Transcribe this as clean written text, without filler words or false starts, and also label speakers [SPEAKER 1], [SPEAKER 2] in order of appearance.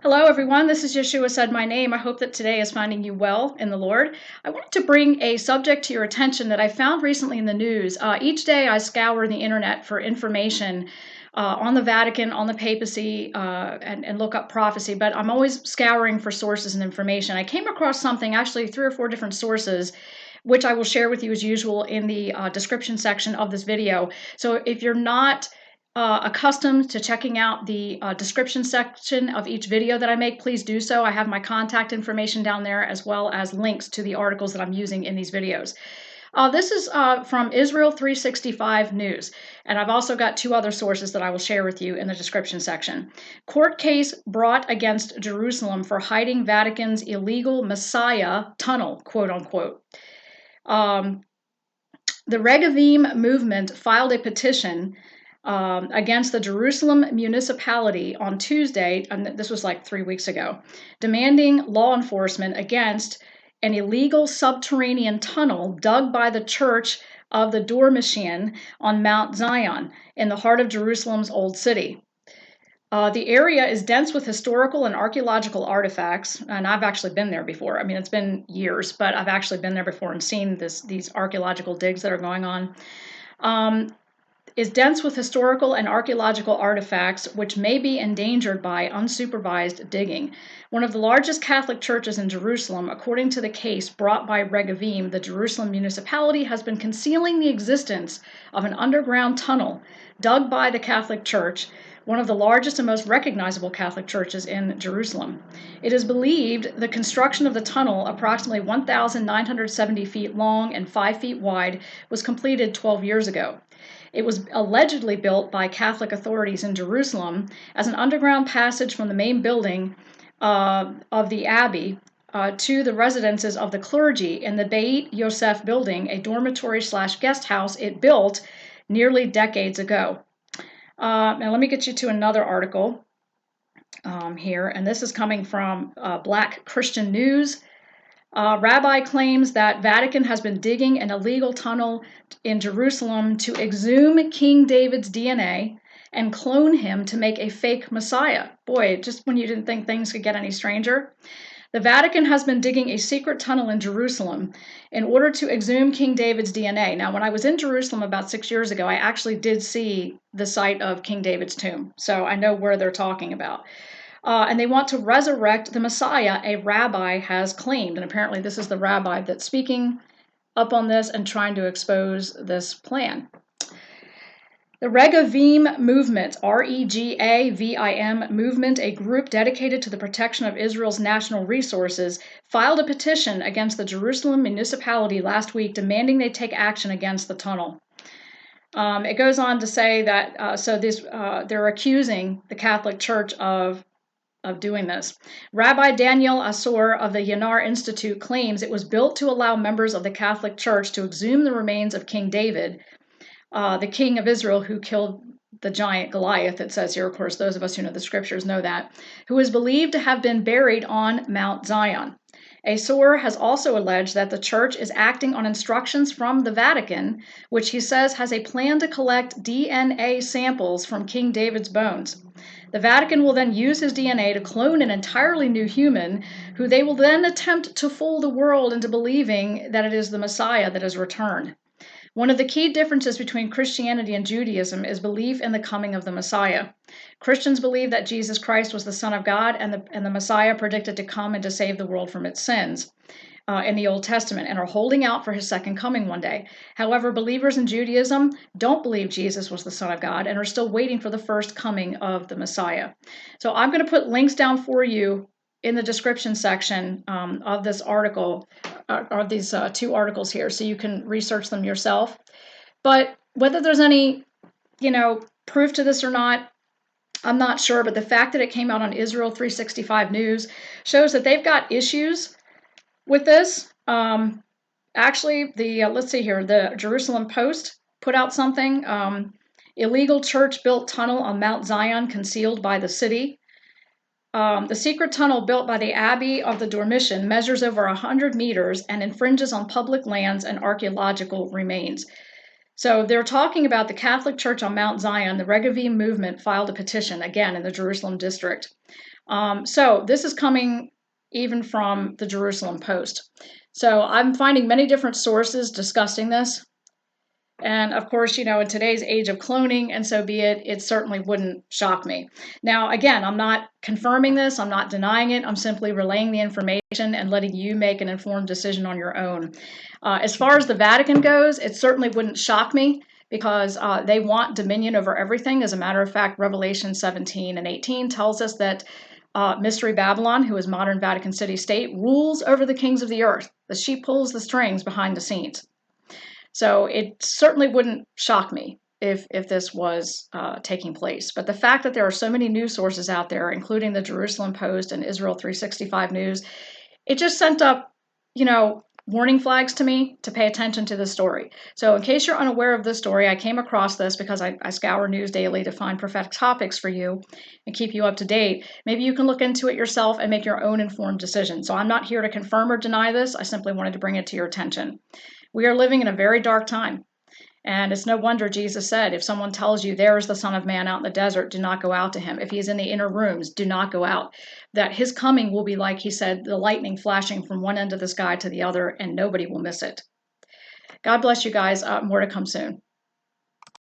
[SPEAKER 1] Hello, everyone. This is Yeshua Said My Name. I hope that today is finding you well in the Lord. I wanted to bring a subject to your attention that I found recently in the news. Each day I scour the internet for information on the Vatican, on the papacy, and look up prophecy, but I'm always scouring for sources and information. I came across something, actually 3 or 4 different sources, which I will share with you as usual in the description section of this video. So if you're not accustomed to checking out the description section of each video that I make, please do so. I have my contact information down there as well as links to the articles that I'm using in these videos. This is from Israel 365 News, and I've also got 2 other sources that I will share with you in the description section. Court case brought against Jerusalem for hiding Vatican's illegal Messiah tunnel, quote unquote. The Regavim movement filed a petition against the Jerusalem municipality on Tuesday, and this was like 3 weeks ago, demanding law enforcement against an illegal subterranean tunnel dug by the Church of the Dormition on Mount Zion in the heart of Jerusalem's Old City. The area is dense with historical and archaeological artifacts, and I've actually been there before. I mean, it's been years, but I've actually been there before and seen these archaeological digs that are going on. Is dense with historical and archaeological artifacts which may be endangered by unsupervised digging. One of the largest Catholic churches in Jerusalem, according to the case brought by Regavim, the Jerusalem municipality has been concealing the existence of an underground tunnel dug by the Catholic Church, one of the largest and most recognizable Catholic churches in Jerusalem. It is believed the construction of the tunnel, approximately 1,970 feet long and 5 feet wide, was completed 12 years ago. It was allegedly built by Catholic authorities in Jerusalem as an underground passage from the main building of the Abbey to the residences of the clergy in the Beit Yosef building, a dormitory/guest house it built nearly decades ago. Now let me get you to another article here, and this is coming from Black Christian News. Rabbi claims that Vatican has been digging an illegal tunnel in Jerusalem to exhume King David's DNA and clone him to make a fake Messiah. Boy, just when you didn't think things could get any stranger. The Vatican has been digging a secret tunnel in Jerusalem in order to exhume King David's DNA. Now, when I was in Jerusalem about 6 years ago, I actually did see the site of King David's tomb, so I know where they're talking about. And they want to resurrect the Messiah a rabbi has claimed. And apparently this is the rabbi that's speaking up on this and trying to expose this plan. The Regavim movement, R-E-G-A-V-I-M movement, a group dedicated to the protection of Israel's national resources, filed a petition against the Jerusalem municipality last week demanding they take action against the tunnel. It goes on to say that they're accusing the Catholic Church of doing this. Rabbi Daniel Asor of the Yanar Institute claims it was built to allow members of the Catholic Church to exhume the remains of King David, the king of Israel who killed the giant Goliath, it says here. Of course, those of us who know the scriptures know that, who is believed to have been buried on Mount Zion. Asor has also alleged that the church is acting on instructions from the Vatican, which he says has a plan to collect DNA samples from King David's bones. The Vatican will then use his DNA to clone an entirely new human, who they will then attempt to fool the world into believing that it is the Messiah that has returned. One of the key differences between Christianity and Judaism is belief in the coming of the Messiah. Christians believe that Jesus Christ was the Son of God and the Messiah predicted to come and to save the world from its sins in the Old Testament, and are holding out for his second coming one day. However, believers in Judaism don't believe Jesus was the Son of God and are still waiting for the first coming of the Messiah. So I'm going to put links down for you in the description section of this article, or these 2 articles here, so you can research them yourself. But whether there's any, proof to this or not, I'm not sure. But the fact that it came out on Israel 365 News shows that they've got issues with this. Actually, let's see here, the Jerusalem Post put out something. Illegal church-built tunnel on Mount Zion concealed by the city. The secret tunnel built by the Abbey of the Dormition measures over 100 meters and infringes on public lands and archaeological remains. So they're talking about the Catholic Church on Mount Zion. The Regavim movement filed a petition, again, in the Jerusalem district. So this is coming even from the Jerusalem Post. So I'm finding many different sources discussing this. And of course, in today's age of cloning, and so be it, it certainly wouldn't shock me. Now, again, I'm not confirming this, I'm not denying it, I'm simply relaying the information and letting you make an informed decision on your own. As far as the Vatican goes, it certainly wouldn't shock me because they want dominion over everything. As a matter of fact, Revelation 17 and 18 tells us that Mystery Babylon, who is modern Vatican City State, rules over the kings of the earth. That she pulls the strings behind the scenes. So it certainly wouldn't shock me if this was taking place. But the fact that there are so many news sources out there, including the Jerusalem Post and Israel 365 News, it just sent up, warning flags to me to pay attention to this story. So in case you're unaware of this story, I came across this because I scour news daily to find prophetic topics for you and keep you up to date. Maybe you can look into it yourself and make your own informed decision. So I'm not here to confirm or deny this. I simply wanted to bring it to your attention. We are living in a very dark time. And it's no wonder Jesus said, if someone tells you there is the Son of Man out in the desert, do not go out to him. If he's in the inner rooms, do not go out. That his coming will be like, he said, the lightning flashing from one end of the sky to the other, and nobody will miss it. God bless you guys. More to come soon.